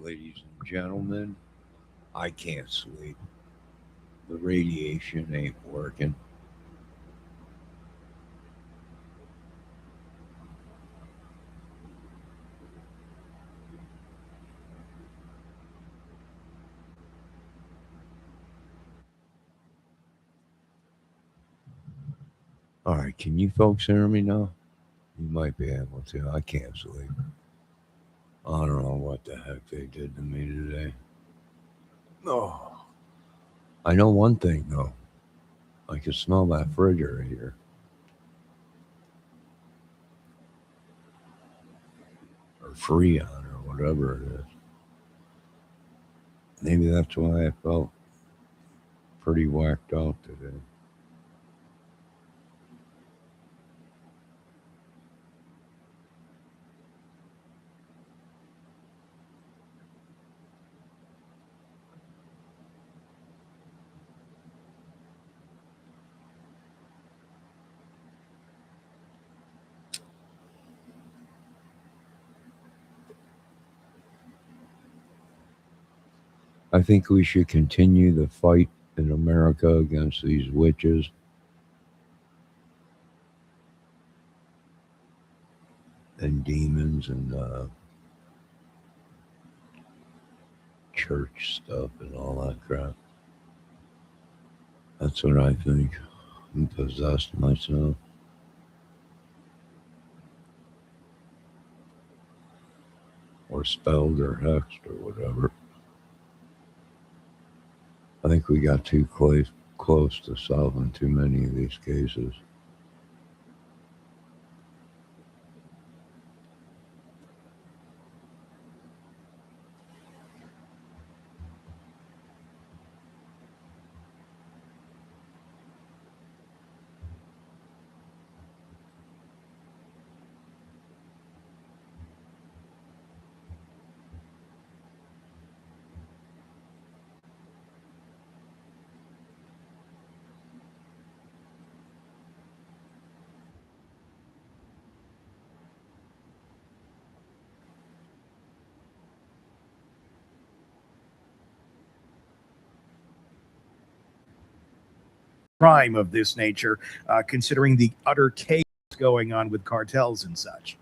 ladies and gentlemen. I can't sleep. The radiation ain't working. All right, can you folks hear me now? You might be able to. I can't sleep. I don't know what the heck they did to me today. Oh, I know one thing though. I can smell that refrigerator. Or Freon or whatever it is. Maybe that's why I felt pretty whacked out today. I think we should continue the fight in America against these witches and demons and church stuff and all that crap. That's what I think. I'm possessed myself. Or spelled or hexed or whatever. I think we got too close to solving too many of these cases. Crime of this nature, considering the utter chaos going on with cartels and such.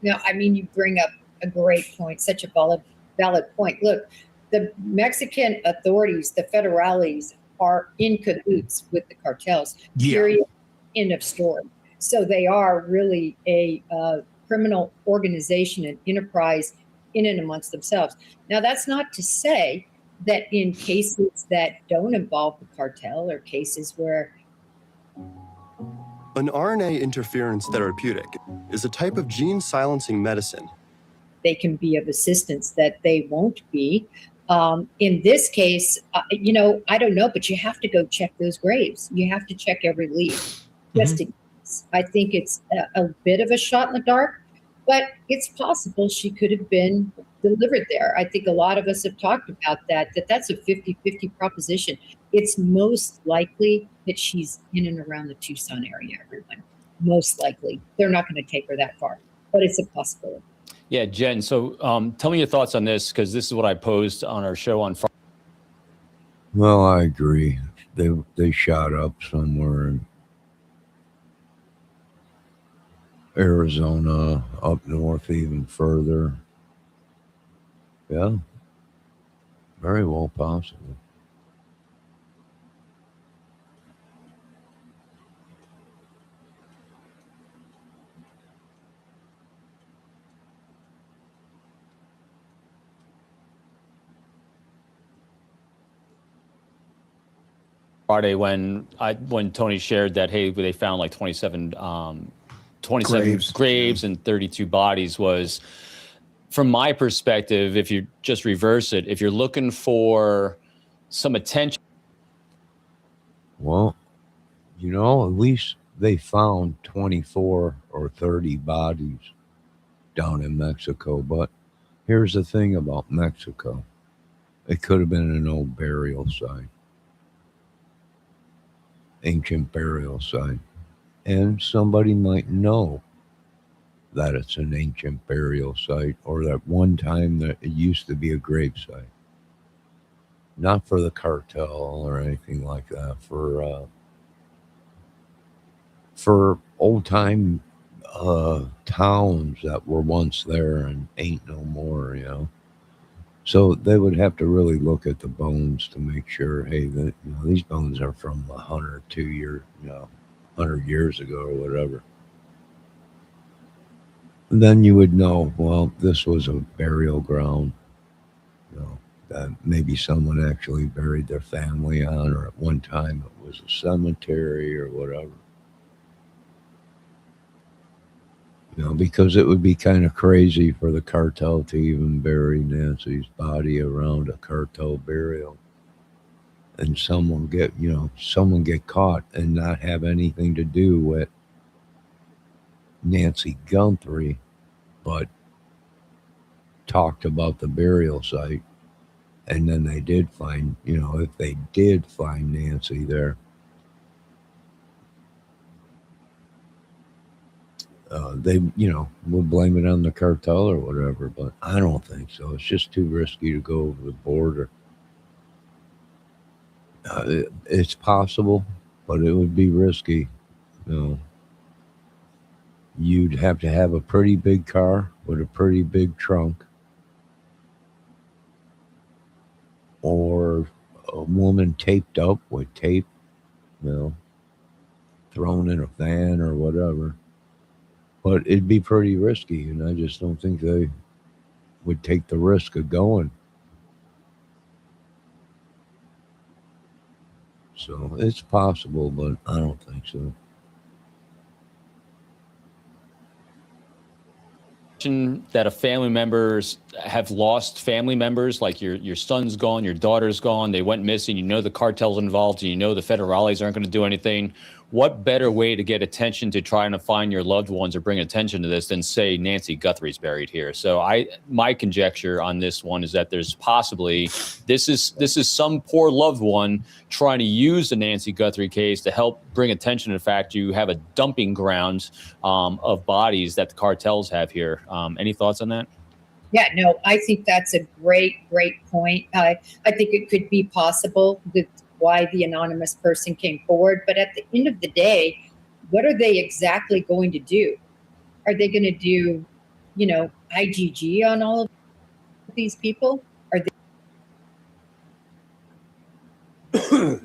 No, I mean, you bring up a great point, such a valid point. Look, the Mexican authorities, the federales, are in cahoots with the cartels. Period. End of story. So they are really a criminal organization and enterprise in and amongst themselves. Now, that's not to say that in cases that don't involve the cartel or cases where an RNA interference therapeutic is a type of gene silencing medicine. They can be of assistance, that they won't be. In this case, I don't know, but you have to go check those graves. You have to check every lead. Just in case. I think it's a bit of a shot in the dark, but it's possible she could have been delivered there. I think a lot of us have talked about that's a 50-50 proposition. It's most likely that she's in and around the Tucson area, everyone. Most likely. They're not going to take her that far, but it's a possibility. Yeah, Jen, so tell me your thoughts on this, because this is what I posed on our show on Friday. Well, I agree. They shot up somewhere in Arizona, up north even further. Yeah, very well possible. Friday when Tony shared that, hey, they found like 27 graves and 32 bodies, was, from my perspective, if you just reverse it, if you're looking for some attention. Well, at least they found 24 or 30 bodies down in Mexico. But here's the thing about Mexico. It could have been an old burial site. Ancient burial site. And somebody might know that it's an ancient burial site, or that one time that it used to be a grave site. Not for the cartel or anything like that. For old time towns that were once there and ain't no more, you know. So they would have to really look at the bones to make sure, hey, that these bones are from 100 2 years, 100 years ago or whatever. And then you would know, well, this was a burial ground, that maybe someone actually buried their family on, or at one time it was a cemetery or whatever. Because it would be kind of crazy for the cartel to even bury Nancy's body around a cartel burial, and someone get caught and not have anything to do with Nancy Guthrie, but talked about the burial site, and then they did find, if they did find Nancy there, they, would blame it on the cartel or whatever, but I don't think so. It's just too risky to go over the border. It's possible, but it would be risky. You'd have to have a pretty big car with a pretty big trunk, or a woman taped up with tape, thrown in a van or whatever. But it'd be pretty risky, and I just don't think they would take the risk of going. So it's possible, but I don't think so. That a family members have lost family members, like your son's gone, your daughter's gone, they went missing, the cartel's involved, and the federales aren't going to do anything. What better way to get attention to trying to find your loved ones or bring attention to this than say Nancy Guthrie's buried here? So my conjecture on this one is that there's possibly this is some poor loved one trying to use the Nancy Guthrie case to help bring attention to the fact you have a dumping ground of bodies that the cartels have here. Any thoughts on that? Yeah, no, I think that's a great point. I think it could be possible that why the anonymous person came forward. But at the end of the day, what are they exactly going to do? Are they going to do, IgG on all of these people? Are they?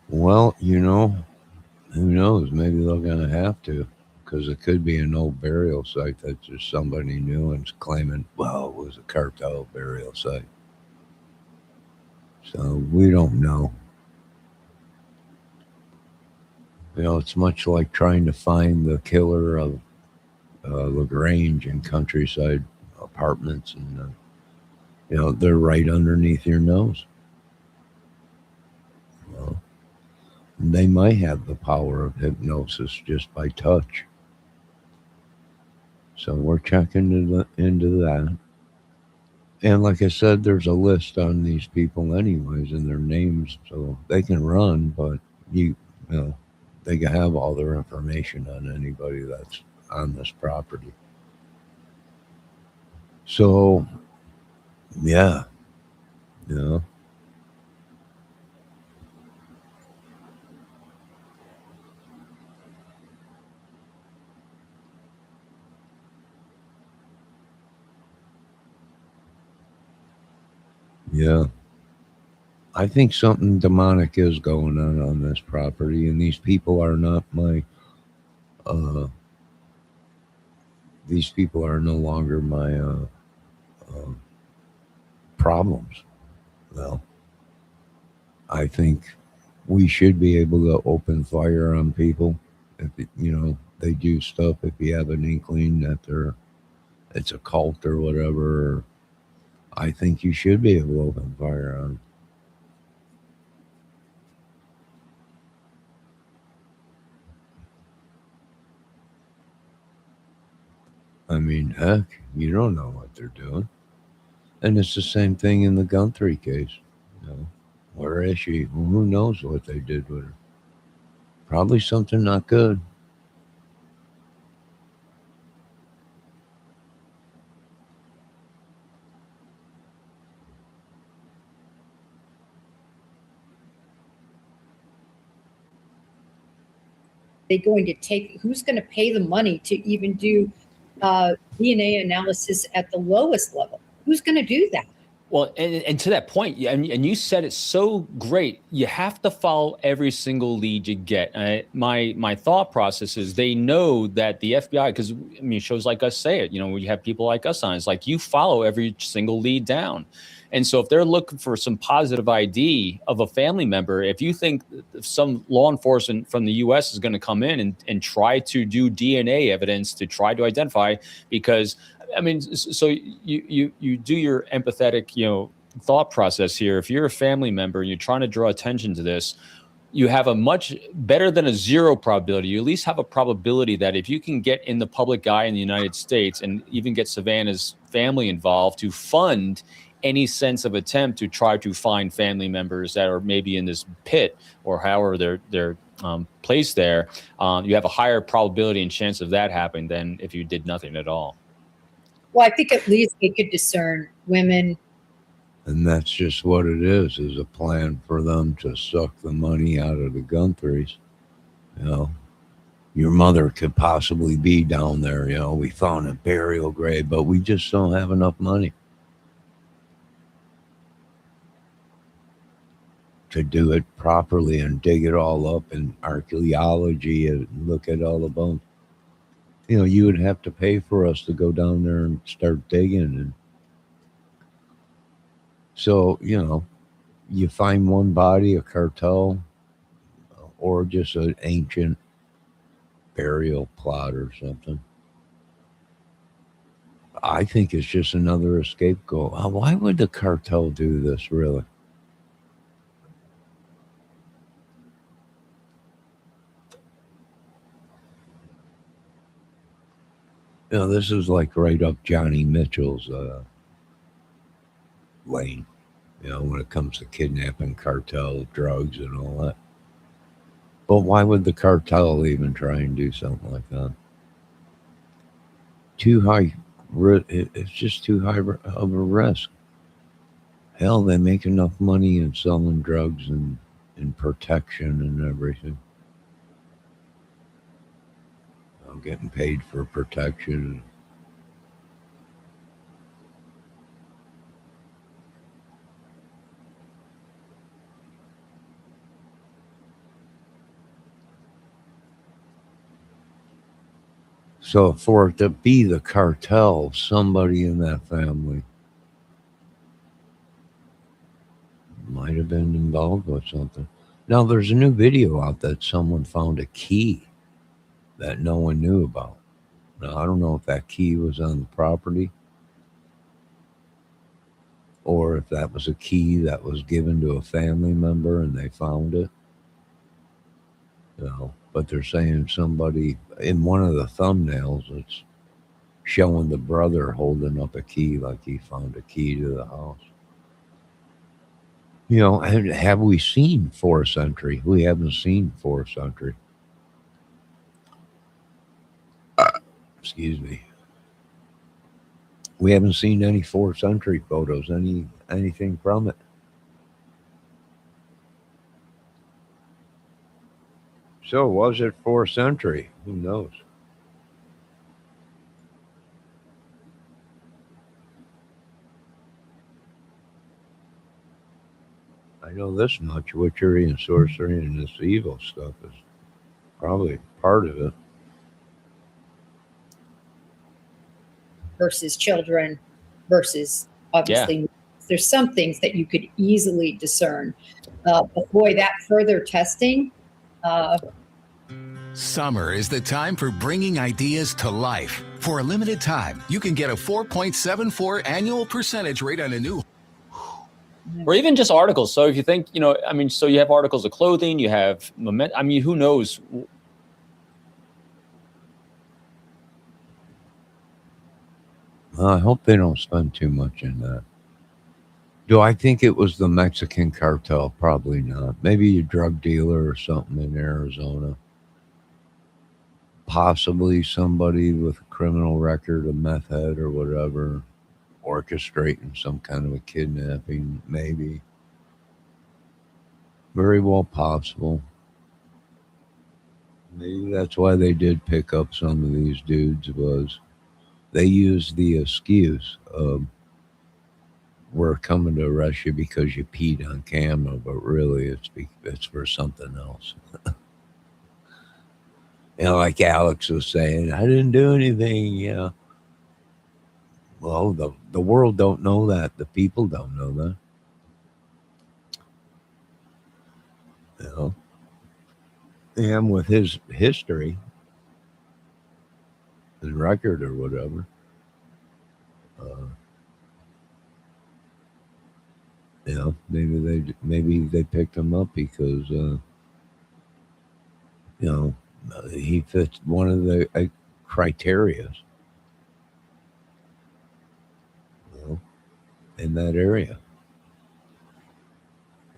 Well, who knows? Maybe they're going to have to, because it could be an old burial site that just somebody knew and's claiming, well, it was a cartel burial site. So we don't know. It's much like trying to find the killer of LaGrange in Countryside Apartments, and they're right underneath your nose. Well, they might have the power of hypnosis just by touch. So we're checking into that. And like I said, there's a list on these people anyways, and their names, so they can run, but they can have all their information on anybody that's on this property. So, yeah, Yeah. I think something demonic is going on this property, and these people are not uh, these people are no longer my problems. Well, I think we should be able to open fire on people if they do stuff. If you have an inkling that it's a cult or whatever, I think you should be able to open fire on them. I mean, heck, you don't know what they're doing. And it's the same thing in the Guthrie case. Where is she? Well, who knows what they did with her? Probably something not good. they going to take? Who's going to pay the money to even do DNA analysis at the lowest level? Who's going to do that? Well, and to that point, and you said it so great, you have to follow every single lead you get. My thought process is they know that the FBI, because I mean, shows like us say it, you know, when you have people like us on, it's like you follow every single lead down. And so if they're looking for some positive ID of a family member, if you think some law enforcement from the US is going to come in and try to do DNA evidence to try to identify, because I mean, so you do your empathetic, you know, thought process here. If you're a family member and you're trying to draw attention to this, you have a much better than a zero probability. You at least have a probability that if you can get in the public eye in the United States and even get Savannah's family involved to fund any sense of attempt to try to find family members that are maybe in this pit or however they're placed there, you have a higher probability and chance of that happening than if you did nothing at all. Well, I think at least they could discern women. And that's just what it is a plan for them to suck the money out of the Gunthries. You know, your mother could possibly be down there. You know, we found a burial grave, but we just don't have enough money to do it properly and dig it all up in archaeology and look at all the bones. You know, you would have to pay for us to go down there and start digging. And so, you know, you find one body, a cartel, or just an ancient burial plot or something. I think it's just another scapegoat. Why would the cartel do this, really? You know, this is like right up Johnny Mitchell's lane, you know, when it comes to kidnapping, cartel, drugs, and all that. But why would the cartel even try and do something like that? Too high, it's just too high of a risk. Hell, they make enough money in selling drugs and protection and everything. I'm getting paid for protection. So for it to be the cartel, somebody in that family might have been involved with something. Now there's a new video out that someone found a key that no one knew about. Now I don't know if that key was on the property or if that was a key that was given to a family member and they found it. You know, but they're saying somebody in one of the thumbnails, it's showing the brother holding up a key like he found a key to the house. You know, and have we seen force entry? We haven't seen force entry. Excuse me. We haven't seen any force entry photos, anything from it. So was it force entry? Who knows? I know this much: witchery and sorcery and this evil stuff is probably part of it. Versus children versus obviously there's some things that you could easily discern. But boy, that further testing. Summer is the time for bringing ideas to life. For a limited time, you can get a 4.74 annual percentage rate on a new or even just articles. So if you think, you know, I mean, so you have articles of clothing, you have I mean, who knows? I hope they don't spend too much in that. Do I think it was the Mexican cartel? Probably not. Maybe a drug dealer or something in Arizona. Possibly somebody with a criminal record, a meth head or whatever, orchestrating some kind of a kidnapping, maybe. Very well possible. Maybe that's why they did pick up some of these dudes, was they used the excuse of, we're coming to arrest you because you peed on camera, but really it's for something else. Like Alex was saying, I didn't do anything. Well, the world don't know that. The people don't know that. You know, and with his history, his record or whatever, maybe they picked him up because he fits one of the criteria, in that area.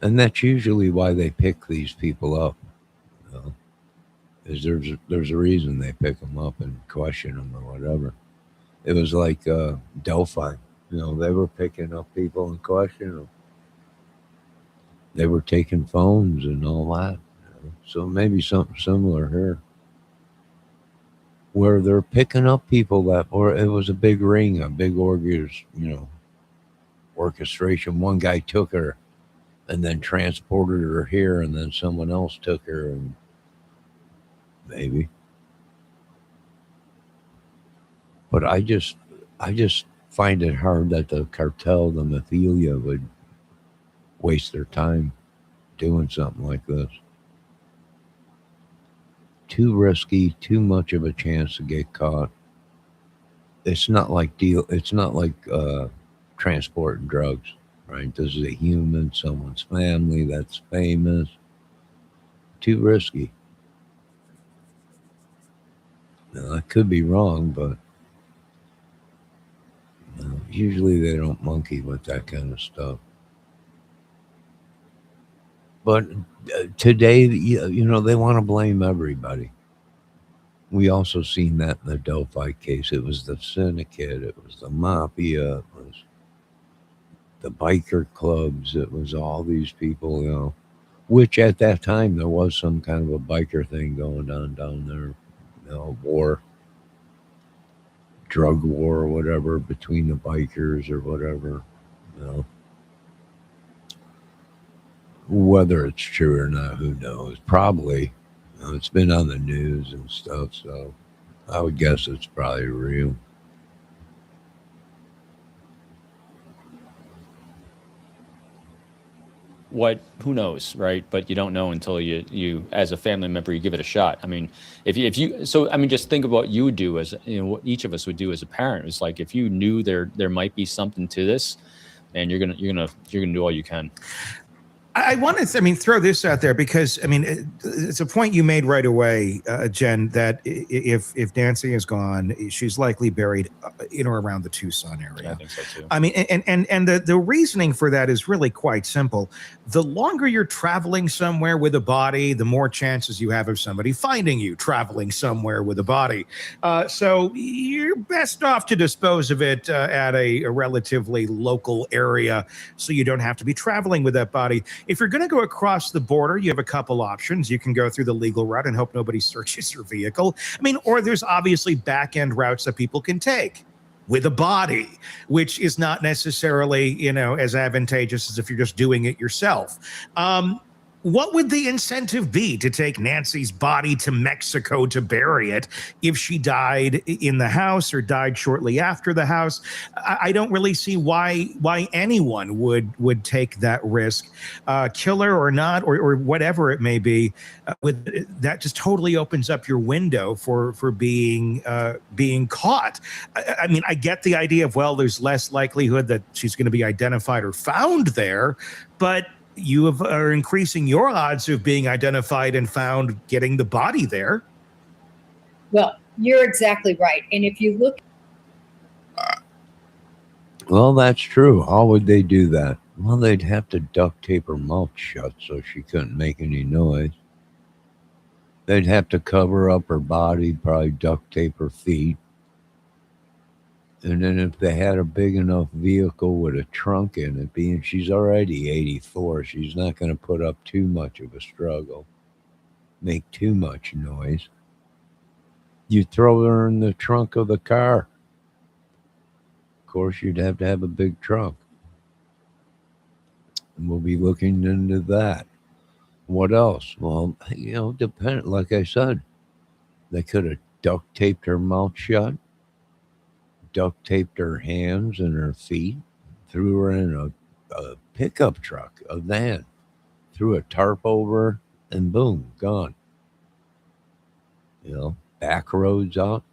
And that's usually why they pick these people up. Is there's a reason they pick them up and question them or whatever. It was like Delphi. They were picking up people and questioning them. They were taking phones and all that. So maybe something similar here, where they're picking up people that, or it was a big ring, a big orchestration. One guy took her and then transported her here, and then someone else took her, and maybe. But I just find it hard that the cartel, the mafia, would waste their time doing something like this. Too risky, too much of a chance to get caught. It's not like transporting drugs, right? This is a human, someone's family that's famous. Too risky. Now, I could be wrong, but usually they don't monkey with that kind of stuff. But today, they want to blame everybody. We also seen that in the Delphi case. It was the syndicate, it was the mafia, it was the biker clubs, it was all these people, which at that time there was some kind of a biker thing going on down there, war, drug war or whatever between the bikers or whatever, Whether it's true or not, who knows? Probably. It's been on the news and stuff, so I would guess it's probably real. Who knows, right? But you don't know until you as a family member, you give it a shot. I mean, if you just think of what you would do, as what each of us would do as a parent. It's like, if you knew there might be something to this, and you're gonna do all you can. I want to, throw this out there because, it's a point you made right away, Jen, that if Nancy is gone, she's likely buried in or around the Tucson area. Yeah, I think so too. And the reasoning for that is really quite simple. The longer you're traveling somewhere with a body, the more chances you have of somebody finding you traveling somewhere with a body. So you're best off to dispose of it at a relatively local area, so you don't have to be traveling with that body. If you're going to go across the border, you have a couple options. You can go through the legal route and hope nobody searches your vehicle. Or there's obviously back-end routes that people can take with a body, which is not necessarily, as advantageous as if you're just doing it yourself. What would the incentive be to take Nancy's body to Mexico to bury it if she died in the house or died shortly after the house? I don't really see why anyone would take that risk, killer or not, or whatever it may be. That just totally opens up your window for being caught. I get the idea of, well, there's less likelihood that she's going to be identified or found there, but you are increasing your odds of being identified and found getting the body there. Well, you're exactly right. And if you look. Well, that's true. How would they do that? Well, they'd have to duct tape her mouth shut so she couldn't make any noise. They'd have to cover up her body, probably duct tape her feet. And then if they had a big enough vehicle with a trunk in it, being she's already 84, she's not going to put up too much of a struggle. make too much noise. You throw her in the trunk of the car. Of course, you'd have to have a big trunk. And we'll be looking into that. What else? Well, depend. Like I said, they could have duct taped her mouth shut, duct taped her hands and her feet, threw her in a pickup truck, a van, threw a tarp over her, and boom, gone. Back roads out.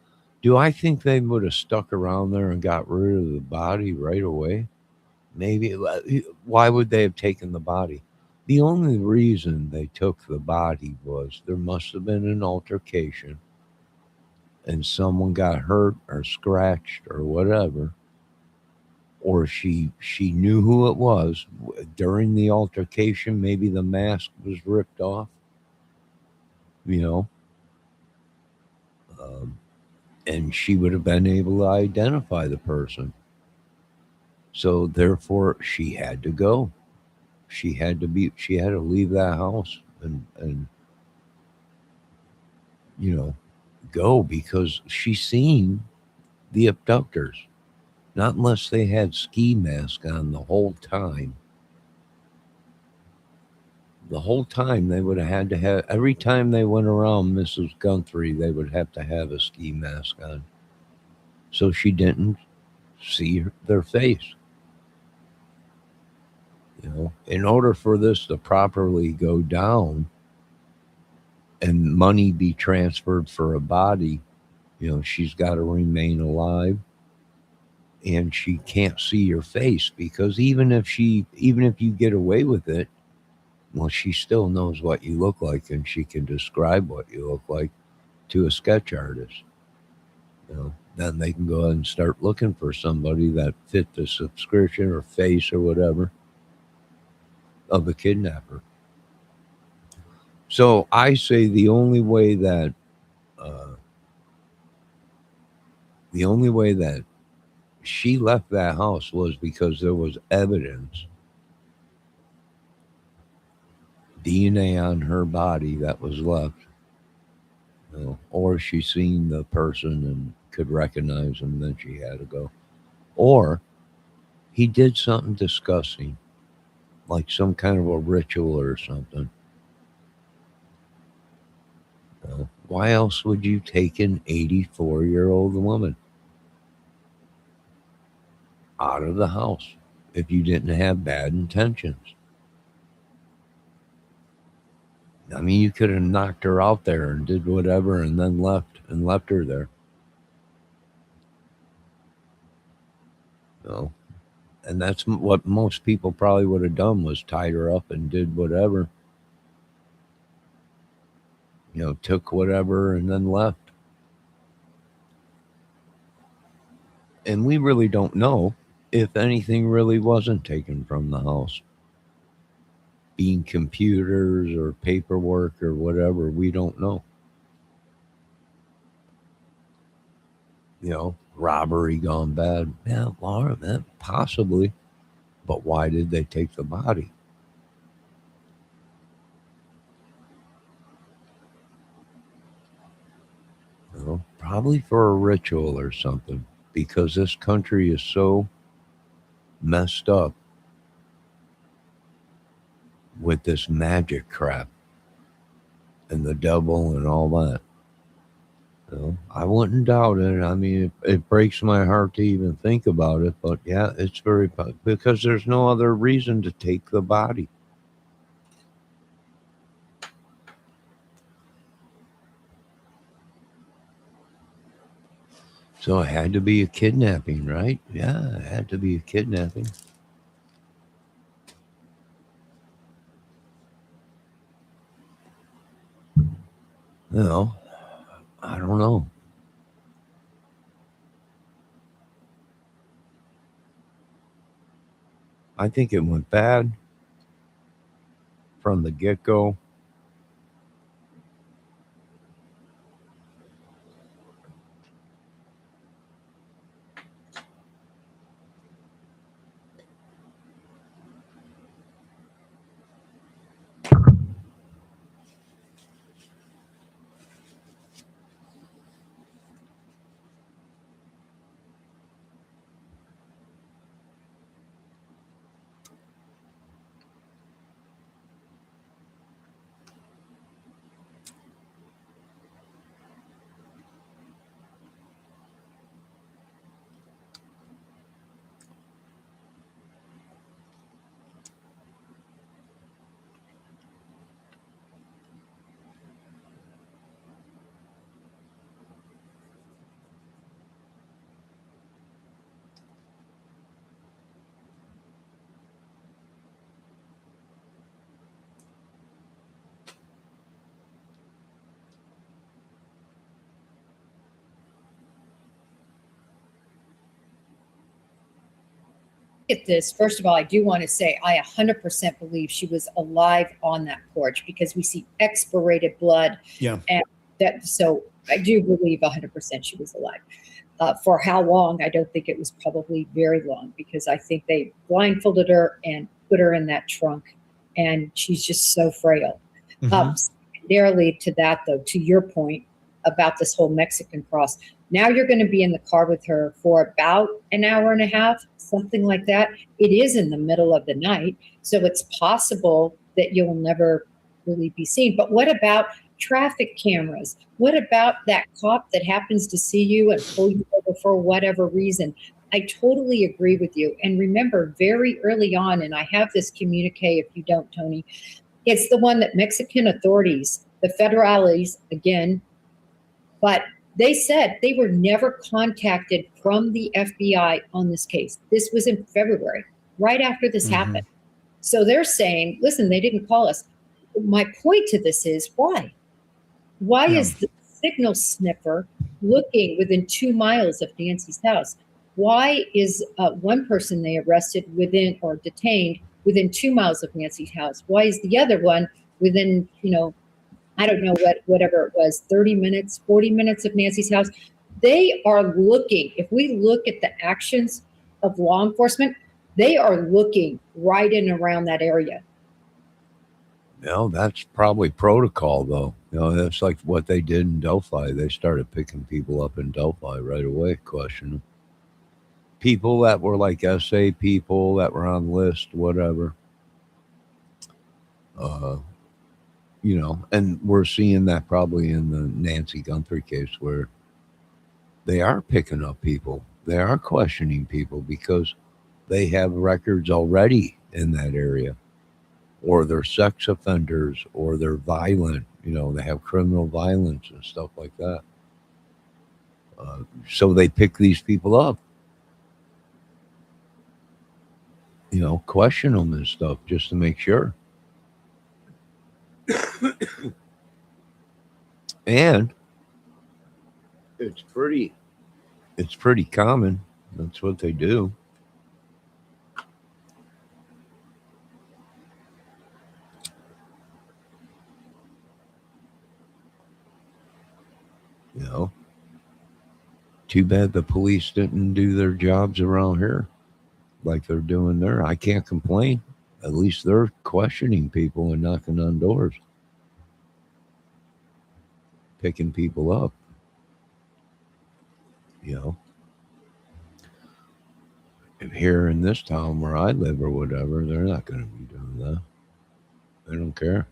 Do I think they would have stuck around there and got rid of the body right away? Maybe. Why would they have taken the body? The only reason they took the body was there must have been an altercation and someone got hurt or scratched or whatever, or she knew who it was during the altercation. Maybe the mask was ripped off, you know, um, and she would have been able to identify the person. So therefore, she had to go. She had to be. She had to leave that house and go because she seen the abductors. Not unless they had ski mask on the whole time. The whole time they would have had to have. Every time they went around Mrs. Guthrie, they would have to have a ski mask on, so she didn't see their face. In order for this to properly go down and money be transferred for a body, she's got to remain alive and she can't see your face, because even if you get away with it, well, she still knows what you look like and she can describe what you look like to a sketch artist. Then they can go ahead and start looking for somebody that fit the subscription or face or whatever of the kidnapper. So I say the only way that she left that house was because there was evidence, DNA on her body that was left, or she seen the person and could recognize him, then she had to go. Or he did something disgusting, like some kind of a ritual or something. Why else would you take an 84-year-old woman out of the house if you didn't have bad intentions? I mean, you could have knocked her out there and did whatever and then left her there. And that's what most people probably would have done, was tied her up and did whatever. Took whatever and then left. And we really don't know if anything really wasn't taken from the house. Being computers or paperwork or whatever, we don't know. Robbery gone bad. Yeah, Laura, man, possibly. But why did they take the body? Probably for a ritual or something, because this country is so messed up with this magic crap and the devil and all that. I wouldn't doubt it. I mean, it breaks my heart to even think about it, but yeah, it's because there's no other reason to take the body. So it had to be a kidnapping, right? Yeah, it had to be a kidnapping. I don't know. I think it went bad from the get-go. At this, first of all, I do want to say I 100% believe she was alive on that porch because we see expirated blood. Yeah. And that, so I do believe 100% she was alive. For how long? I don't think it was probably very long because I think they blindfolded her and put her in that trunk, and she's just so frail. Secondarily to that, though, to your point about this whole Mexican cross, now you're going to be in the car with her for about an hour and a half, something like that. It is in the middle of the night, so it's possible that you'll never really be seen. But what about traffic cameras? What about that cop that happens to see you and pull you over for whatever reason? I totally agree with you. And remember, very early on, and I have this communique if you don't, Tony, it's the one that Mexican authorities, the federales, again, but they said they were never contacted from the FBI on this case. This was in February, right after this happened. So they're saying, listen, they didn't call us. My point to this is why? Why is the signal sniffer looking within 2 miles of Nancy's house? Why is one person they arrested within or detained within 2 miles of Nancy's house? Why is the other one within, I don't know whatever it was, 30 minutes, 40 minutes of Nancy's house? They are looking, if we look at the actions of law enforcement, they are looking right in around that area. No, that's probably protocol, though. That's like what they did in Delphi. They started picking people up in Delphi right away, questioning them. People that were like SA people that were on list, whatever. And we're seeing that probably in the Nancy Gunther case where they are picking up people. They are questioning people because they have records already in that area, or they're sex offenders, or they're violent. They have criminal violence and stuff like that. So they pick these people up, question them and stuff just to make sure. And it's pretty common. That's what they do. Too bad the police didn't do their jobs around here like they're doing there. I can't complain. At least they're questioning people and knocking on doors, picking people up. And here in this town where I live or whatever, they're not going to be doing that. They don't care.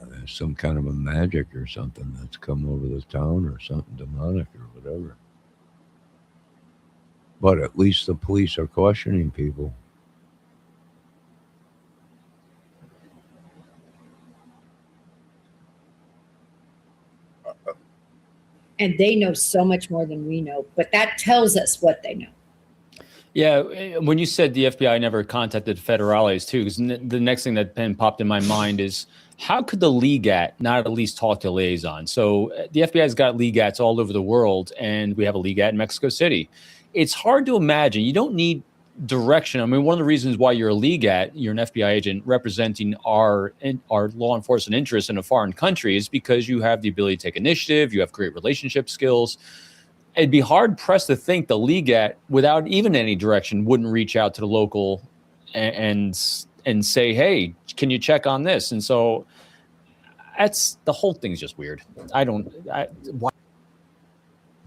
There's some kind of a magic or something that's come over the town or something demonic or whatever. But at least the police are questioning people. And they know so much more than we know, but that tells us what they know. Yeah, when you said the FBI never contacted federales too, because the next thing that popped in my mind is how could the LEGAT not at least talk to liaison? So the FBI's got LEGATs all over the world, and we have a LEGAT in Mexico City. It's hard to imagine. You don't need direction. I mean, one of the reasons why you're a LEGAT, you're an FBI agent representing our law enforcement interests in a foreign country, is because you have the ability to take initiative, you have great relationship skills. It'd be hard pressed to think the LEGAT, without even any direction, wouldn't reach out to the local and say, "Hey, can you check on this?" And so that's the whole thing's just weird. Why?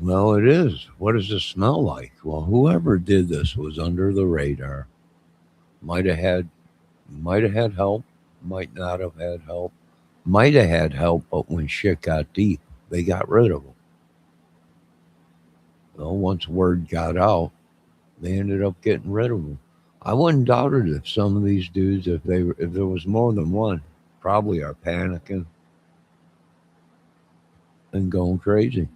Well, it is. What does it smell like? Well, whoever did this was under the radar. Might have had help. Might not have had help. Might have had help, but when shit got deep, they got rid of them. Well, once word got out, they ended up getting rid of them. I wouldn't doubt it if some of these dudes, if there was more than one, probably are panicking and going crazy.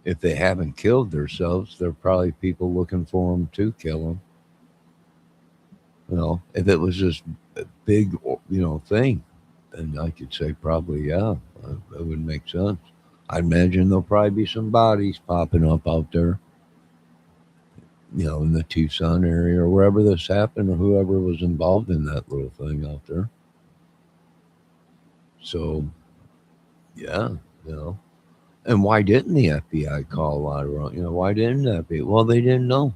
If they haven't killed themselves, there are probably people looking for them to kill them. If it was just a big, thing, then I could say probably, yeah, that would make sense. I imagine there'll probably be some bodies popping up out there, in the Tucson area or wherever this happened, or whoever was involved in that little thing out there. So, yeah, you know. And why didn't the FBI call a lot of wrong? Why didn't that be? Well, they didn't know.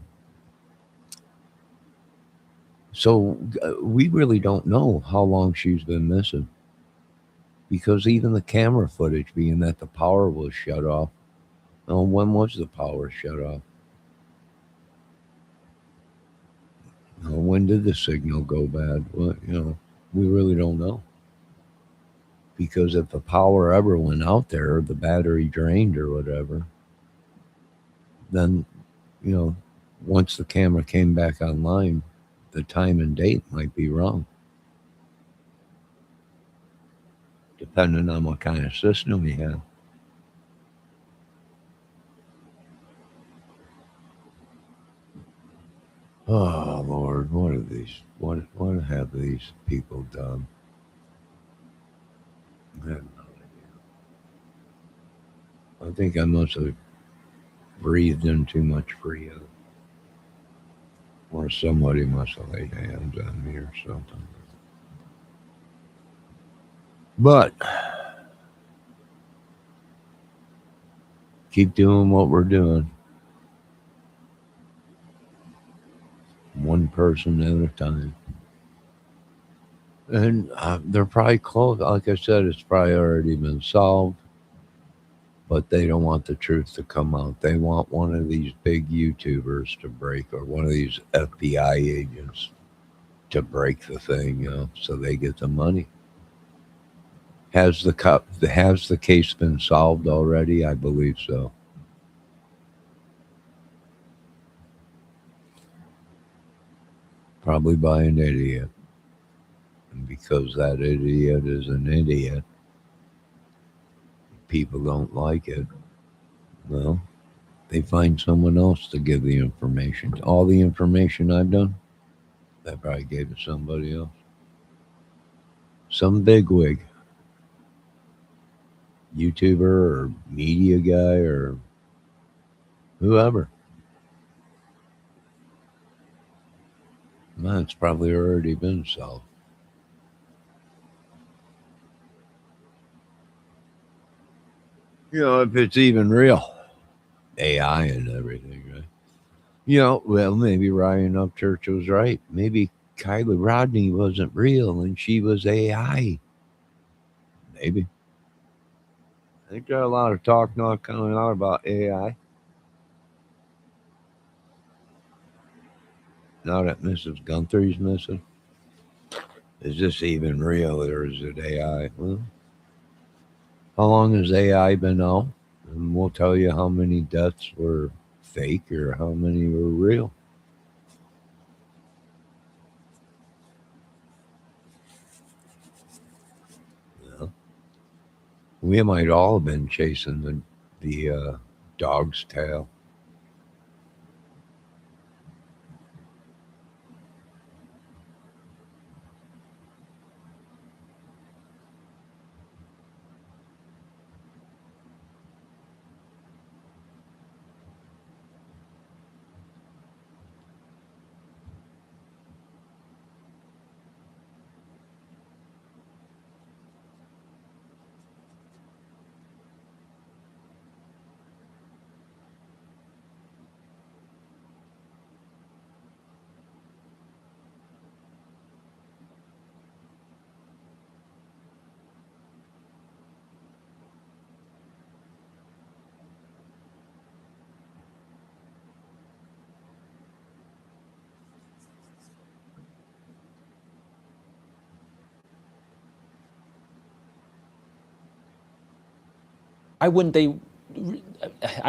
So we really don't know how long she's been missing, because even the camera footage, being that the power was shut off. When was the power shut off? When did the signal go bad? Well, we really don't know. Because if the power ever went out there, or the battery drained or whatever, then, once the camera came back online, the time and date might be wrong. Depending on what kind of system you have. Oh Lord, what are these? What have these people done? I have no idea. I think I must have breathed in too much freon, or somebody must have laid hands on me or something. But keep doing what we're doing. One person at a time. And they're probably close. Like I said, it's probably already been solved. But they don't want the truth to come out. They want one of these big YouTubers to break, or one of these FBI agents to break the thing, so they get the money. Has the case been solved already? I believe so. Probably by an idiot. And because that idiot is an idiot, people don't like it. Well, they find someone else to give the information. All the information I've done, I probably gave it to somebody else. Some bigwig. YouTuber or media guy or whoever. It's probably already been solved. If it's even real. AI and everything, right? Well, maybe Ryan Upchurch was right. Maybe Kyla Rodney wasn't real and she was AI. Maybe. I think there's a lot of talk now coming out about AI. Now that Mrs. Gunther's missing. Is this even real, or is it AI? Well, how long has AI been out? And we'll tell you how many deaths were fake or how many were real. We might all have been chasing the dog's tail. Why wouldn't they?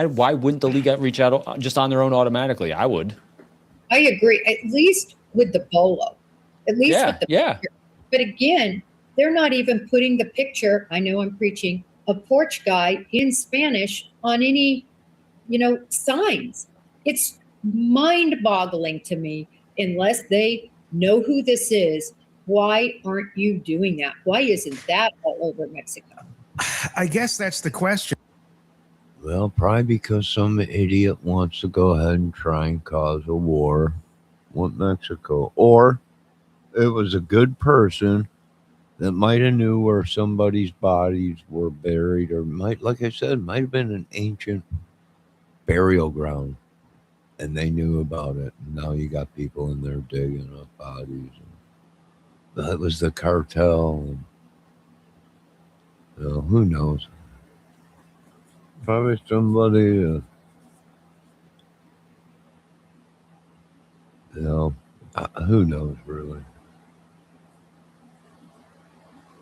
Why wouldn't the league reach out just on their own automatically? I would. I agree. At least with the bolo. At least with the picture. But again, they're not even putting the picture. I know I'm preaching a porch guy in Spanish on any, signs. It's mind-boggling to me. Unless they know who this is, why aren't you doing that? Why isn't that all over Mexico? I guess that's the question. Well, probably because some idiot wants to go ahead and try and cause a war with Mexico. Or it was a good person that might have knew where somebody's bodies were buried, or might, like I said, might have been an ancient burial ground, and they knew about it. And now you got people in there digging up bodies. That was the cartel. And, who knows? Probably somebody, you know, who knows really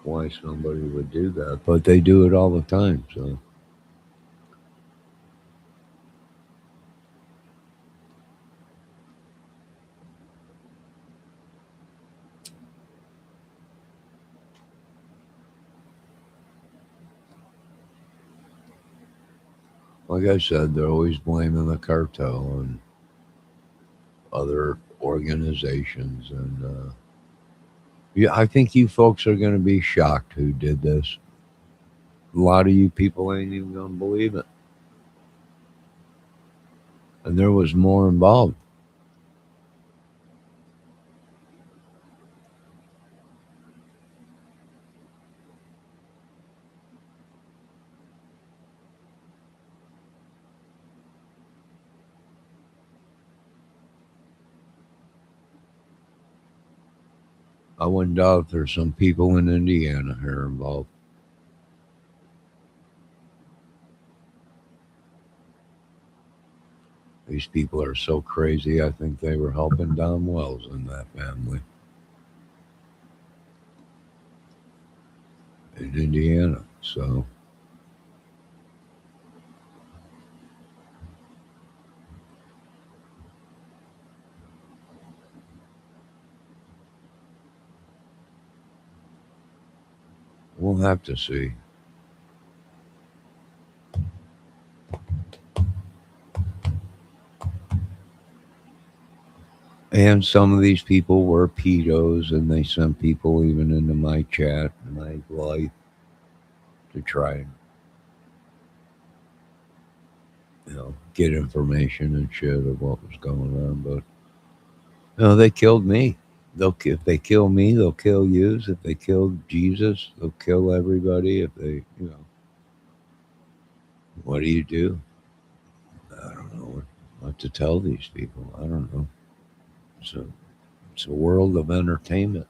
why somebody would do that, but they do it all the time. So, like I said, they're always blaming the cartel and other organizations, and yeah, I think you folks are going to be shocked who did this. A lot of you people ain't even going to believe it, and there was more involved. I wouldn't doubt if there's some people in Indiana who are involved. These people are so crazy. I think they were helping Don Wells and that family in Indiana. So we'll have to see. And some of these people were pedos, and they sent people even into my chat and my life to try and, get information and shit of what was going on. But they killed me. If they kill me, they'll kill you. If they kill Jesus, they'll kill everybody. If they, what do you do? I don't know what to tell these people. I don't know. So it's a world of entertainment.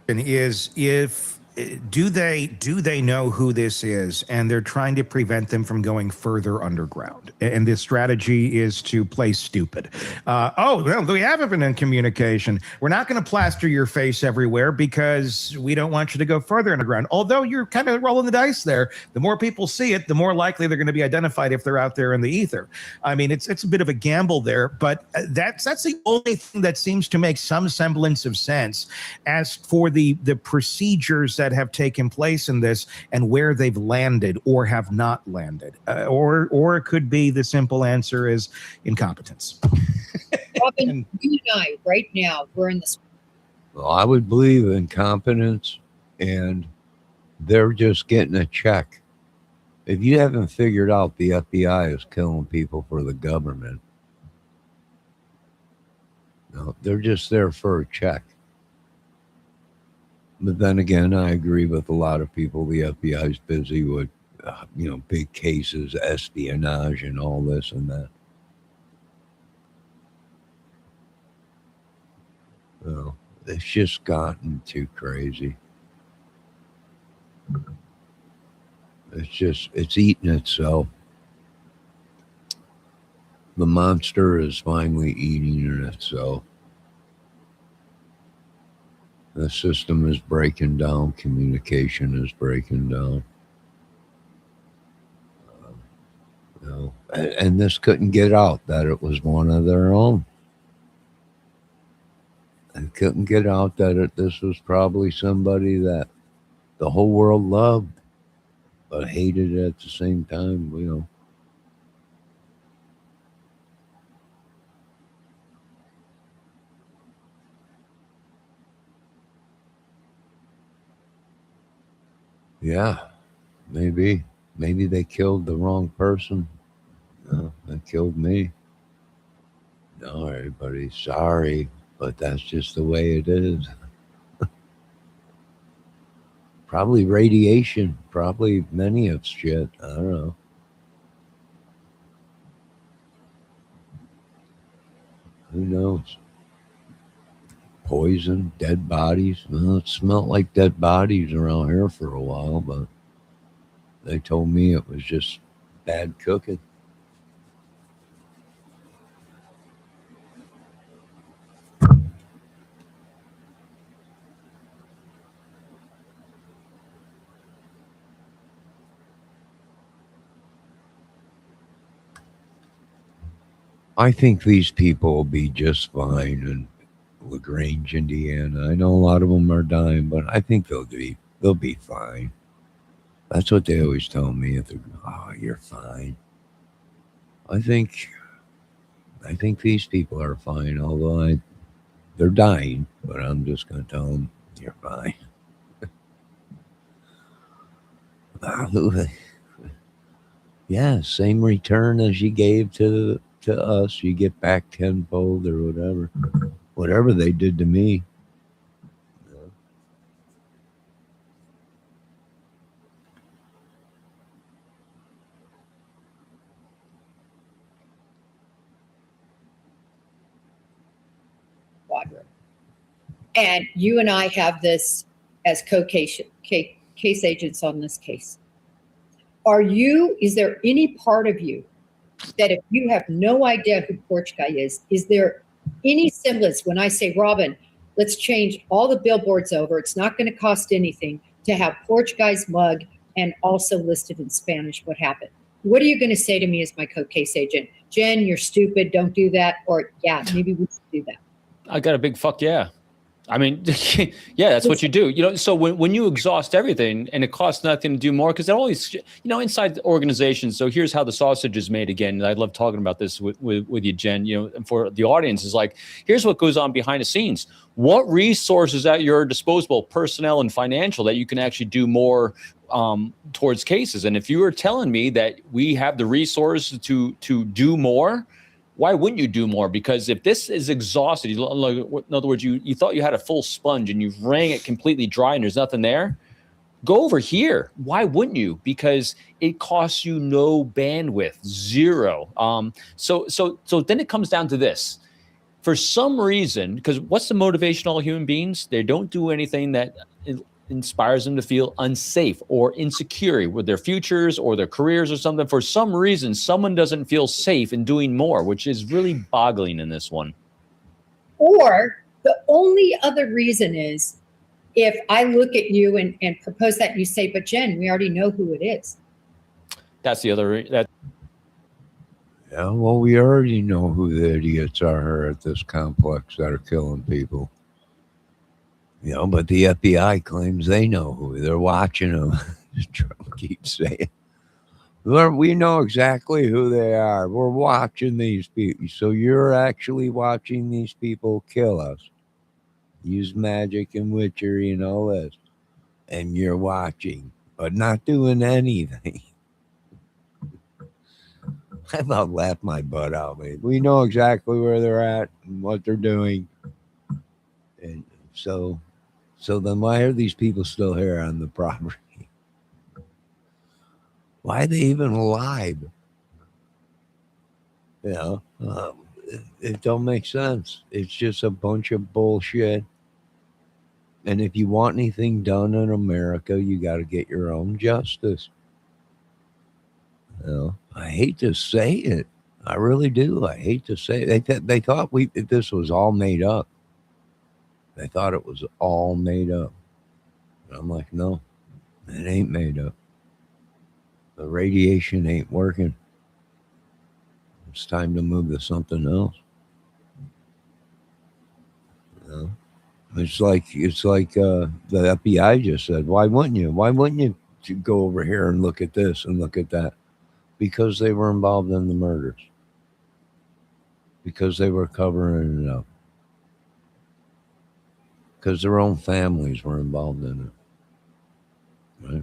Is if do they know who this is, and they're trying to prevent them from going further underground, and this strategy is to play stupid. Oh well, we haven't been in communication. We're not going to plaster your face everywhere because we don't want you to go further underground, although you're kind of rolling the dice there. The more people see it, the more likely they're going to be identified if they're out there in the ether. I mean, it's a bit of a gamble there, but that's the only thing that seems to make some semblance of sense as for the procedures that have taken place in this and where they've landed or have not landed, or it could be the simple answer is incompetence. Robin, you and I right now, we're in the. Well, I would believe incompetence, and they're just getting a check. If you haven't figured out the FBI is killing people for the government, no, they're just there for a check. But then again, I agree with a lot of people. The FBI is busy with, big cases, espionage, and all this and that. Well, it's just gotten too crazy. It's eating itself. The monster is finally eating itself. The system is breaking down. Communication is breaking down. And this couldn't get out that it was one of their own. And couldn't get out that this was probably somebody that the whole world loved, but hated at the same time. Yeah, maybe. Maybe they killed the wrong person. No, they killed me. No, everybody, sorry, but that's just the way it is. Probably radiation. Probably many of shit. I don't know. Who knows? Poison, dead bodies. Well, it smelled like dead bodies around here for a while, but they told me it was just bad cooking. I think these people will be just fine in LaGrange, Indiana. I know a lot of them are dying, but I think they'll be fine. That's what they always tell me. If they're, oh, you're fine. I think I think these people are fine, although they're dying. But I'm just going to tell them you're fine. Yeah, same return as you gave to us, you get back tenfold or whatever. Whatever they did to me. Quadrant. And you and I have this as case agents on this case. Is there any part of you that if you have no idea who Porch Guy is there any semblance when I say, Robin, let's change all the billboards over, it's not going to cost anything to have Porch Guy's mug and also listed in Spanish what happened? What are you going to say to me as my case agent? Jen, you're stupid, don't do that. Or yeah, maybe we should do that. I got a big fuck yeah. I mean, yeah, that's what you do. So when you exhaust everything and it costs nothing to do more, because they're always, inside the organizations. So here's how the sausage is made again. I love talking about this with you, Jen, and for the audience is like, here's what goes on behind the scenes. What resources at your disposal, personnel and financial, that you can actually do more towards cases. And if you were telling me that we have the resources to do more, why wouldn't you do more? Because if this is exhausted, in other words, you thought you had a full sponge and you've wrung it completely dry and there's nothing there, go over here. Why wouldn't you? Because it costs you no bandwidth, zero. So then it comes down to this. For some reason, because what's the motivation of all human beings? They don't do anything that inspires them to feel unsafe or insecure with their futures or their careers or something. For some reason, someone doesn't feel safe in doing more, which is really boggling in this one. Or the only other reason is if I look at you and propose that, and you say, but Jen, we already know who it is. That's the other. Yeah, well, we already know who the idiots are at this complex that are killing people. But the FBI claims they know who. They're watching them. Trump keeps saying, we know exactly who they are. We're watching these people. So you're actually watching these people kill us. Use magic and witchery and all this. And you're watching, but not doing anything. I about laughed my butt out, man. We know exactly where they're at and what they're doing. And so then why are these people still here on the property? Why are they even alive? It don't make sense. It's just a bunch of bullshit. And if you want anything done in America, you got to get your own justice. I hate to say it. I really do. I hate to say it. They thought this was all made up. They thought it was all made up. And I'm like, no, it ain't made up. The radiation ain't working. It's time to move to something else. It's like the FBI just said, why wouldn't you? Why wouldn't you go over here and look at this and look at that? Because they were involved in the murders. Because they were covering it up. Because their own families were involved in it. Right?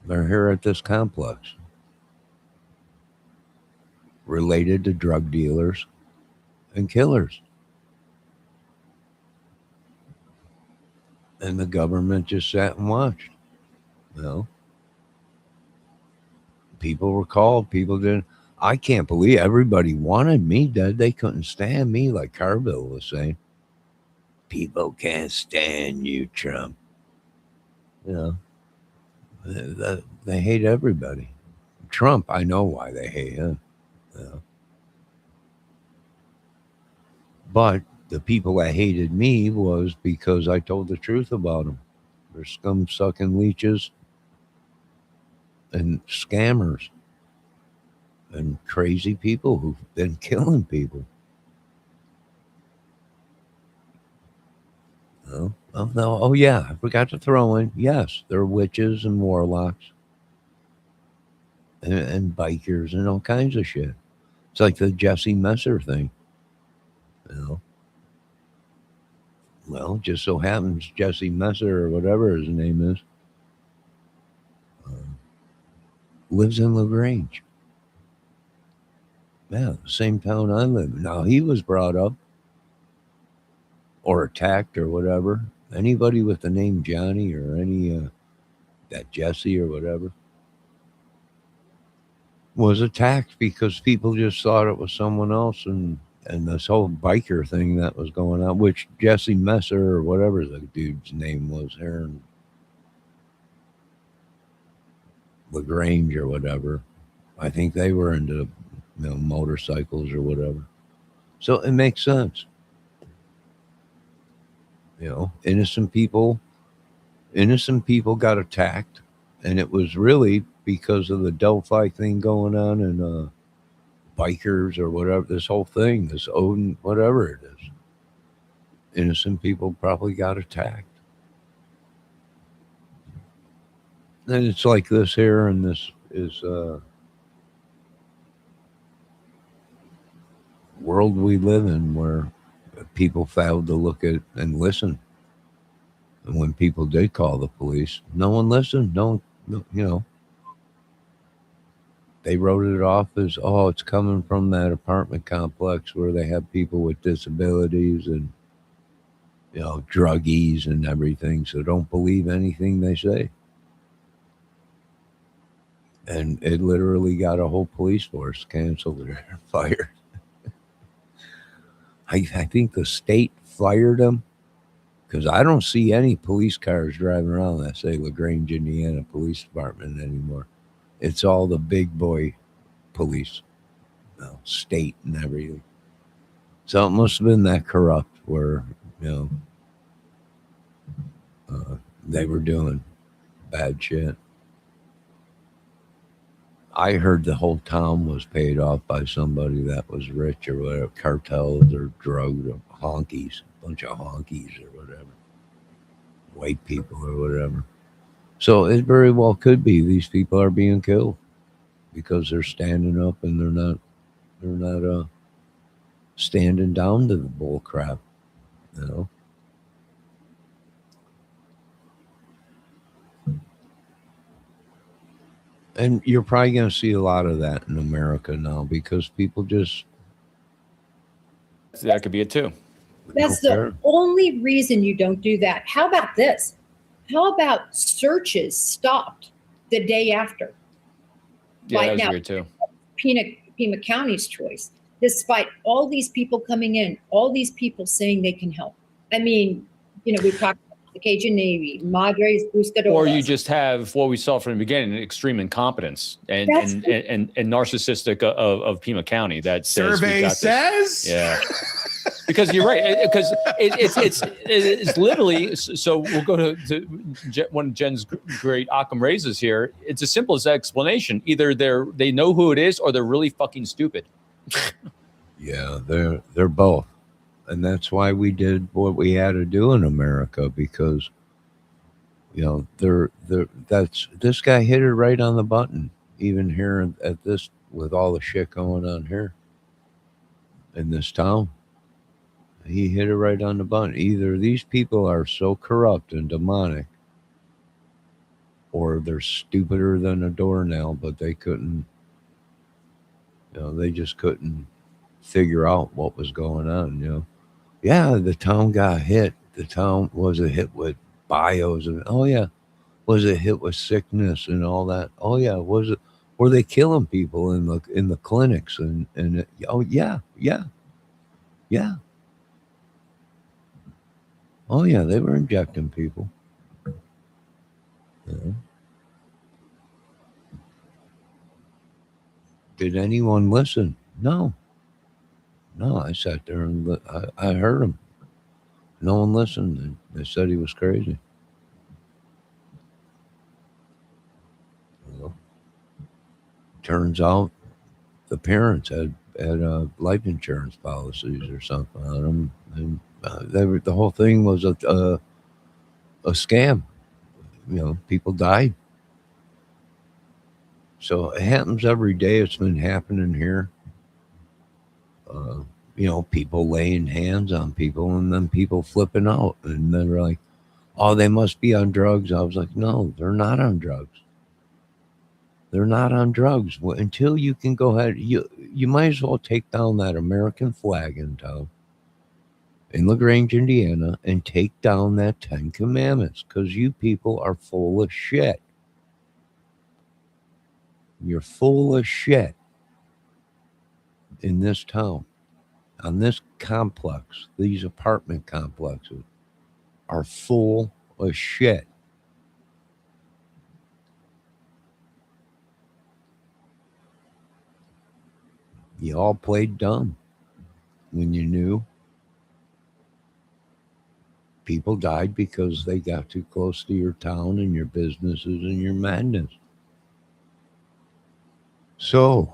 They're here at this complex, related to drug dealers and killers. And the government just sat and watched. You know, people were called. People didn't. I can't believe everybody wanted me dead. They couldn't stand me, like Carville was saying. People can't stand you, Trump. You know, they hate everybody. Trump, I know why they hate him. You know. But the people that hated me was because I told the truth about them. They're scum sucking leeches and scammers and crazy people who've been killing people. Oh, no. Oh, yeah. I forgot to throw in. Yes, they're witches and warlocks and bikers and all kinds of shit. It's like the Jesse Messer thing. You know? Well, just so happens Jesse Messer or whatever his name is lives in LaGrange. Yeah, the same town I live in. Now, he was brought up or attacked or whatever. Anybody with the name Johnny or any that Jesse or whatever was attacked because people just thought it was someone else, and this whole biker thing that was going on, which Jesse Messer or whatever the dude's name was here in LaGrange or whatever. I think they were into motorcycles or whatever. So it makes sense. Innocent people got attacked, and it was really because of the Delphi thing going on and bikers or whatever. This whole thing, this Odin, whatever it is, innocent people probably got attacked. And it's like this here, and this is world we live in where people failed to look at and listen. And when people did call the police, no one listened. They wrote it off as, oh, it's coming from that apartment complex where they have people with disabilities and, druggies and everything. So don't believe anything they say. And it literally got a whole police force canceled or fired. I think the state fired them because I don't see any police cars driving around that say LaGrange, Indiana Police Department anymore. It's all the big boy police, state and everything. So it must have been that corrupt where, they were doing bad shit. I heard the whole town was paid off by somebody that was rich or whatever, cartels or drugged or honkies, a bunch of honkies or whatever, white people or whatever. So it very well could be these people are being killed because they're standing up and they're not standing down to the bull crap, you know. And you're probably going to see a lot of that in America now because people just That could be it too. That's the only reason you don't do that. How about this? How about searches stopped the day after? Yeah, Right that was now, weird too. Pima County's choice, despite all these people coming in, all these people saying they can help. I mean, we've talked about the Cajun Navy, Madres, Buscadoras. Or you just have what we saw from the beginning, extreme incompetence and narcissistic of Pima County. That says survey says, yeah. Because you're right. Because it's literally. So we'll go to one of Jen's great Occam raises here. It's as simple as that explanation. Either they know who it is, or they're really fucking stupid. Yeah, they're both, and that's why we did what we had to do in America because, this guy hit it right on the button. Even here at this, with all the shit going on here in this town. He hit it right on the button. Either these people are so corrupt and demonic, or they're stupider than a doornail, but they couldn't, they just couldn't figure out what was going on. Yeah, the town got hit. The town was a hit with bios, and oh yeah, was it hit with sickness and all that? Oh yeah, was it? Were they killing people in the clinics oh yeah, yeah, yeah. Oh yeah, they were injecting people. Yeah. Did anyone listen? No, no. I sat there and I heard them. No one listened. They said he was crazy. Well, turns out the parents had life insurance policies or something on them, and the whole thing was a scam. People died. So it happens every day. It's been happening here. Uh, people laying hands on people and then people flipping out, and they're like, "Oh, they must be on drugs." I was like, "No, they're not on drugs. They're not on drugs. Well, until you can go ahead, you might as well take down that American flag in town in LaGrange, Indiana, and take down that 10 Commandments, because you people are full of shit. You're full of shit in this town, on this complex. These apartment complexes are full of shit. You all played dumb when you knew. People died because they got too close to your town and your businesses and your madness. So,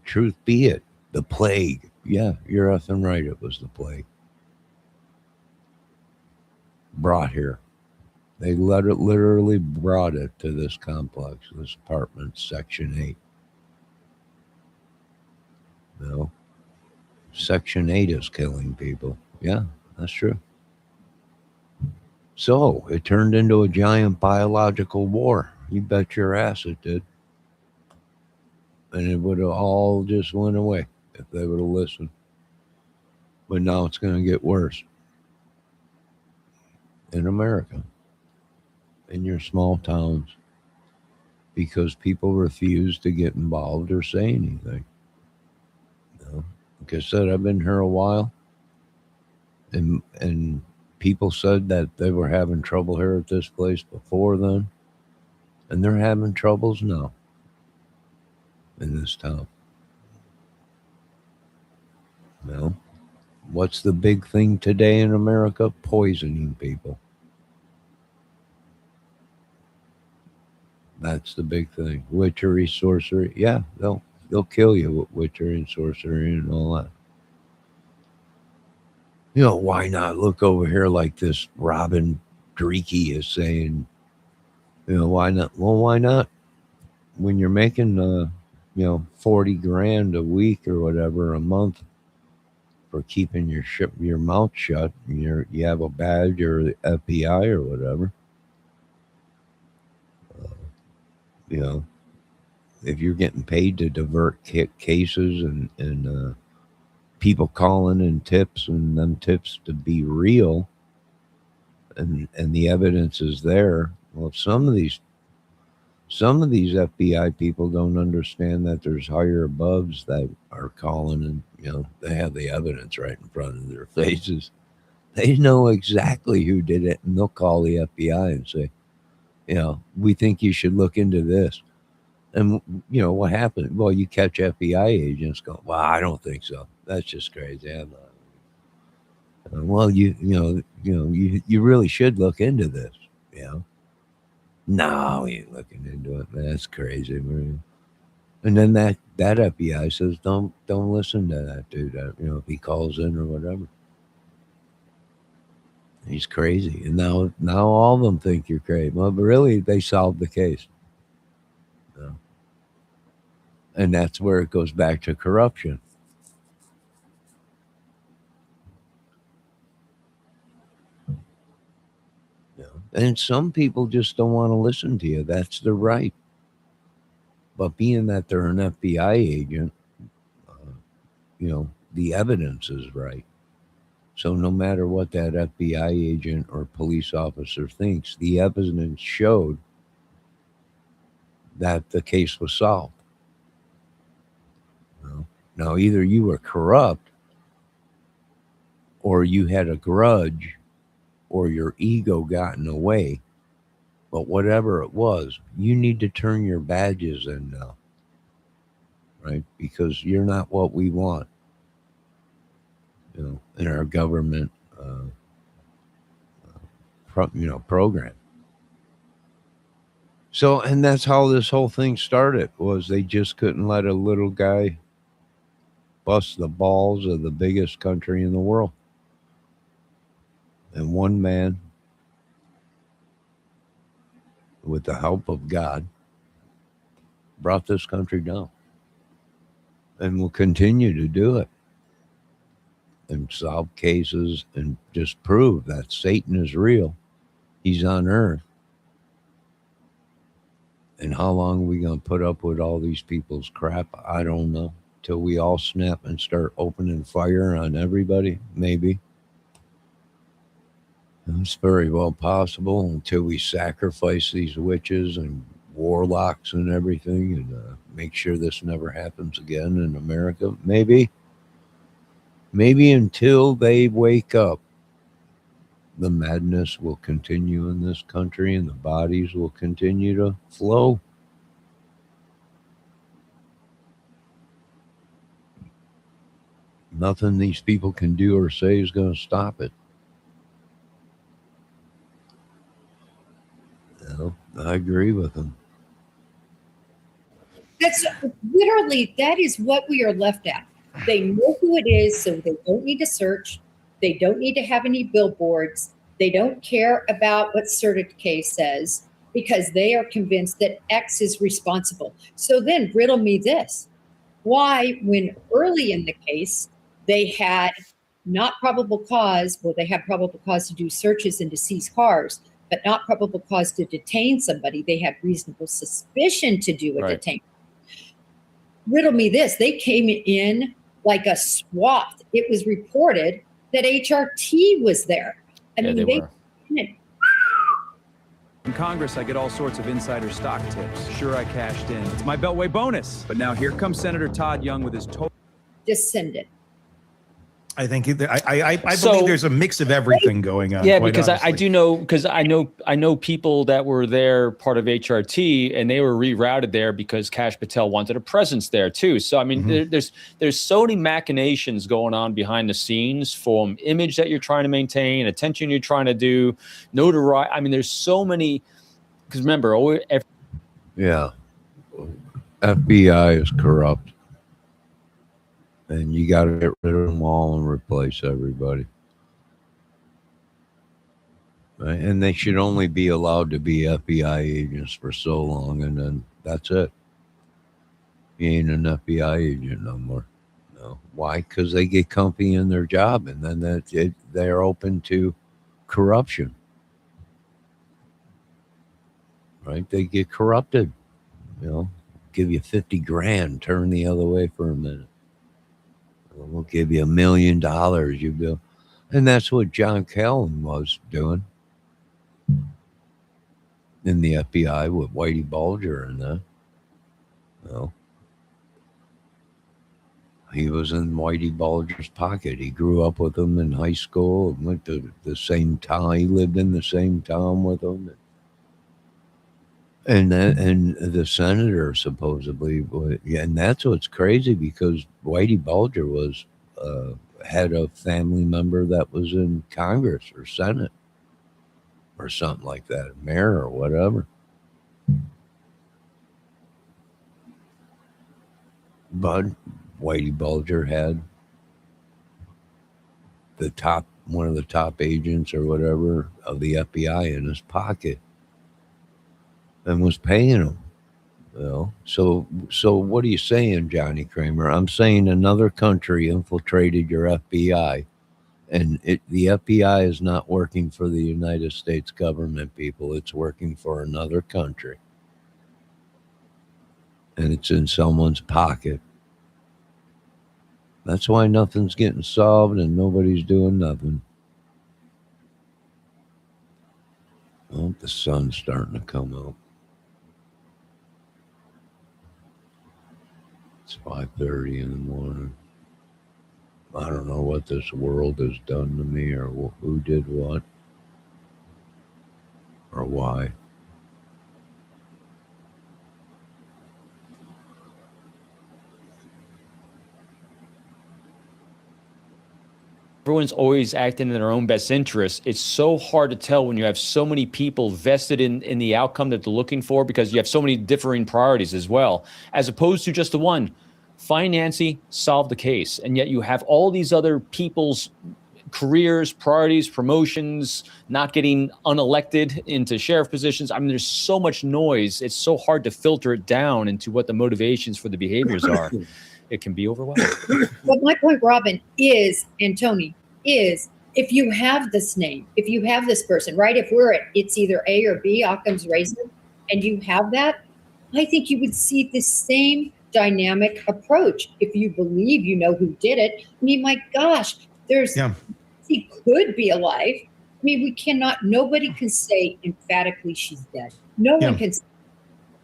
truth be it, the plague. Yeah, you're effing right. It was the plague. Brought here. They literally brought it to this complex, this apartment, Section 8. Section 8 is killing people. Yeah, that's true. So it turned into a giant biological war. You bet your ass it did. And it would have all just went away if they would have listened. But now it's going to get worse in America, in your small towns, because people refuse to get involved or say anything. Like I said, I've been here a while, and people said that they were having trouble here at this place before then, and they're having troubles now in this town. What's the big thing today in America? Poisoning people. That's the big thing. Witchery, sorcery. Yeah, they'll kill you with witchery and sorcery and all that. Why not look over here like this Robin Dreeke is saying, why not? Well, why not? When you're making 40 grand a week or whatever a month for keeping your mouth shut, and you have a badge or the FBI or whatever, if you're getting paid to divert cases and people calling in tips, and them tips to be real, and the evidence is there. Well, some of these FBI people don't understand that there's higher abovs that are calling, and they have the evidence right in front of their faces. They know exactly who did it, and they'll call the FBI and say, we think you should look into this. And what happened? Well, you catch FBI agents going, well, I don't think so. That's just crazy. I'm not. Well, you really should look into this. No, we ain't looking into it. That's crazy. And then that FBI says, don't listen to that dude. If he calls in or whatever, he's crazy. And now all of them think you're crazy. Well, but really, they solved the case. And that's where it goes back to corruption. You know? And some people just don't want to listen to you. That's their right. But being that they're an FBI agent, the evidence is right. So no matter what that FBI agent or police officer thinks, the evidence showed that the case was solved. Now, either you were corrupt or you had a grudge or your ego got in the way. But whatever it was, you need to turn your badges in now, right? Because you're not what we want, in our government, program. So, and that's how this whole thing started, was they just couldn't let a little guy bust the balls of the biggest country in the world. And one man, with the help of God, brought this country down and will continue to do it and solve cases and just prove that Satan is real. He's on earth. And how long are we going to put up with all these people's crap? I don't know. Till we all snap and start opening fire on everybody, maybe. It's very well possible, until we sacrifice these witches and warlocks and everything, and make sure this never happens again in America. Maybe until they wake up, the madness will continue in this country and the bodies will continue to flow. Nothing these people can do or say is going to stop it. I agree with them. That's literally, that is what we are left at. They know who it is, so they don't need to search. They don't need to have any billboards. They don't care about what certificate says, because they are convinced that X is responsible. So then riddle me this. Why, when early in the case, they had not probable cause, well, they had probable cause to do searches and to seize cars, but not probable cause to detain somebody. They had reasonable suspicion to do a detain. Riddle me this. They came in like a swath. It was reported that HRT was there. I mean, they were. In Congress, I get all sorts of insider stock tips. Sure, I cashed in. It's my Beltway bonus. But now here comes Senator Todd Young with his total Descendant. I think I believe there's a mix of everything going on. Yeah, because I do know, because I know people that were there, part of HRT, and they were rerouted there because Kash Patel wanted a presence there too. So I mean, there's so many machinations going on behind the scenes, from image that you're trying to maintain, attention you're trying to do, notoriety. I mean, there's so many. Because remember, FBI is corrupt. And you got to get rid of them all and replace everybody. Right? And they should only be allowed to be FBI agents for so long, and then that's it. You ain't an FBI agent no more. No. Why? Because they get comfy in their job, and then they're open to corruption. Right? They get corrupted. Give you 50 grand, turn the other way for a minute. We'll give you $1 million. You go, and that's what John Callan was doing in the FBI with Whitey Bulger and that. He was in Whitey Bulger's pocket. He grew up with him in high school and went to the same town. He lived in the same town with him. And the senator supposedly, and that's what's crazy, because Whitey Bulger was had a family member that was in Congress or Senate or something like that, mayor or whatever. But Whitey Bulger had one of the top agents or whatever of the FBI in his pocket, and was paying him. So what are you saying, Johnny Kramer? I'm saying another country infiltrated your FBI And the FBI is not working for the United States government, people. It's working for another country. And it's in someone's pocket. That's why nothing's getting solved and nobody's doing nothing. Well, the sun's starting to come up. It's 5:30 in the morning. I don't know what this world has done to me or who did what or why. Everyone's always acting in their own best interest. It's so hard to tell when you have so many people vested in the outcome that they're looking for, because you have so many differing priorities as well, as opposed to just the one. Find Nancy, solve the case. And yet you have all these other people's careers, priorities, promotions, not getting unelected into sheriff positions. I mean, there's so much noise. It's so hard to filter it down into what the motivations for the behaviors are. It can be overwhelming. But my point, Robin, is, and Tony, is if you have this name, if you have this person, right? If it's either A or B, Occam's razor, and you have that, I think you would see the same dynamic approach. If you believe you know who did it, I mean, my gosh, he could be alive. I mean, nobody can say emphatically she's dead. No one can say.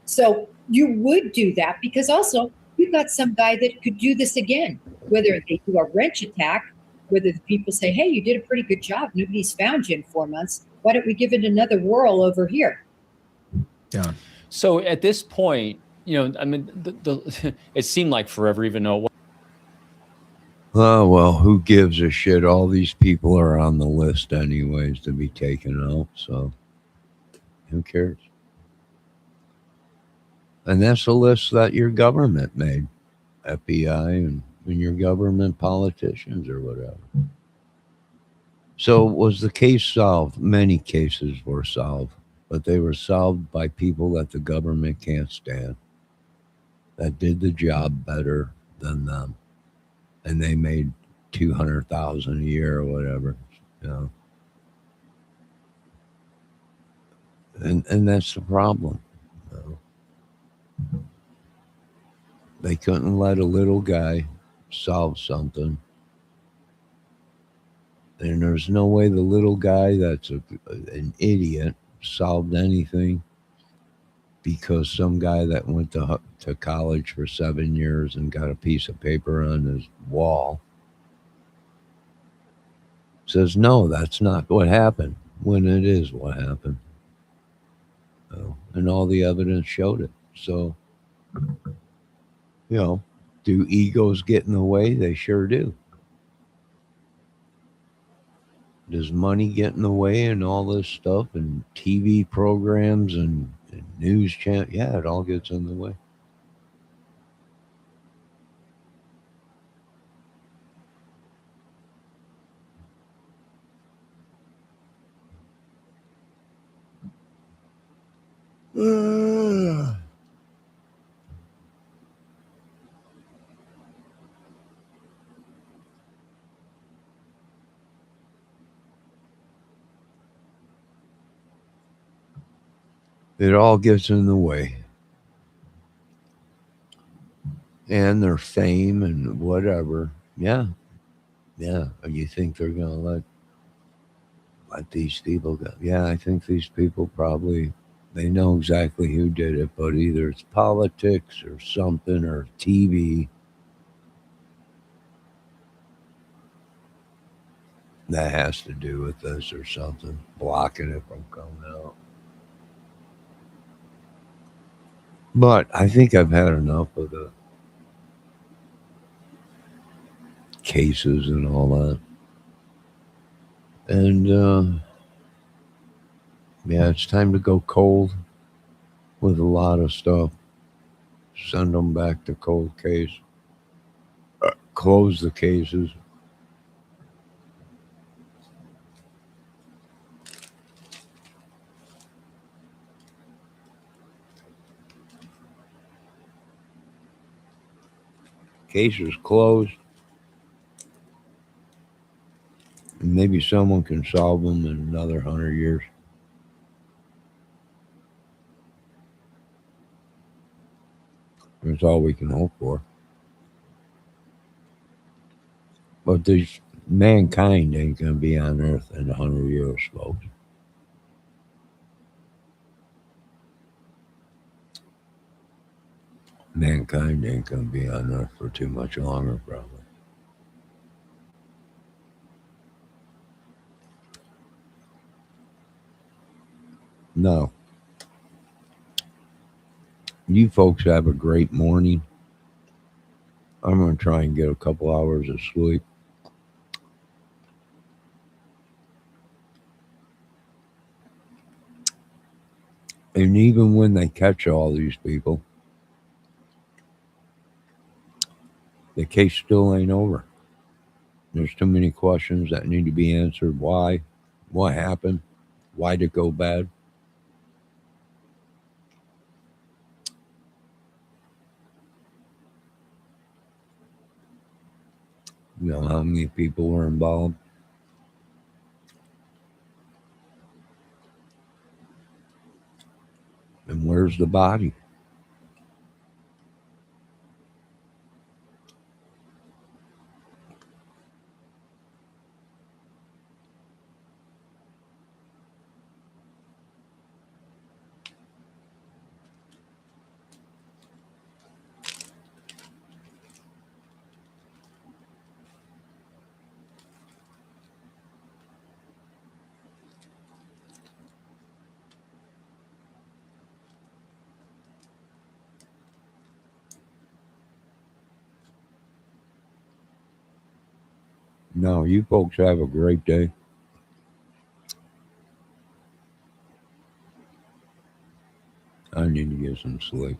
So you would do that because also you've got some guy that could do this again, whether they do a wrench attack, whether the people say, hey, you did a pretty good job. Nobody's found you in 4 months. Why don't we give it another whirl over here? Yeah. So at this point, I mean, it seemed like forever, even though. Oh, well, who gives a shit? All these people are on the list anyways to be taken out. So who cares? And that's a list that your government made, FBI and your government politicians or whatever. So was the case solved? Many cases were solved, but they were solved by people that the government can't stand, that did the job better than them. And they made $200,000 a year or whatever, And that's the problem. They couldn't let a little guy solve something. And there's no way the little guy that's an idiot solved anything because some guy that went to college for 7 years and got a piece of paper on his wall says, no, that's not what happened, when it is what happened. And all the evidence showed it. So, do egos get in the way? They sure do. Does money get in the way and all this stuff and TV programs and news channel? Yeah, it all gets in the way. It all gets in the way. And their fame and whatever. Yeah. Yeah. You think they're going to let these people go? Yeah, I think these people probably, they know exactly who did it, but either it's politics or something or TV that has to do with this or something, blocking it from coming out. But I think I've had enough of the cases and all that. And yeah, it's time to go cold with a lot of stuff. Send them back to cold case. Close the cases. Case is closed. Maybe someone can solve them in another 100 years. That's all we can hope for. But this mankind ain't going to be on Earth in 100 years, folks. Mankind ain't going to be on Earth for too much longer, probably. No. You folks have a great morning. I'm going to try and get a couple hours of sleep. And even when they catch all these people, the case still ain't over. There's too many questions that need to be answered. Why? What happened? Why did it go bad? You know, how many people were involved? And where's the body? No, you folks have a great day. I need to get some sleep.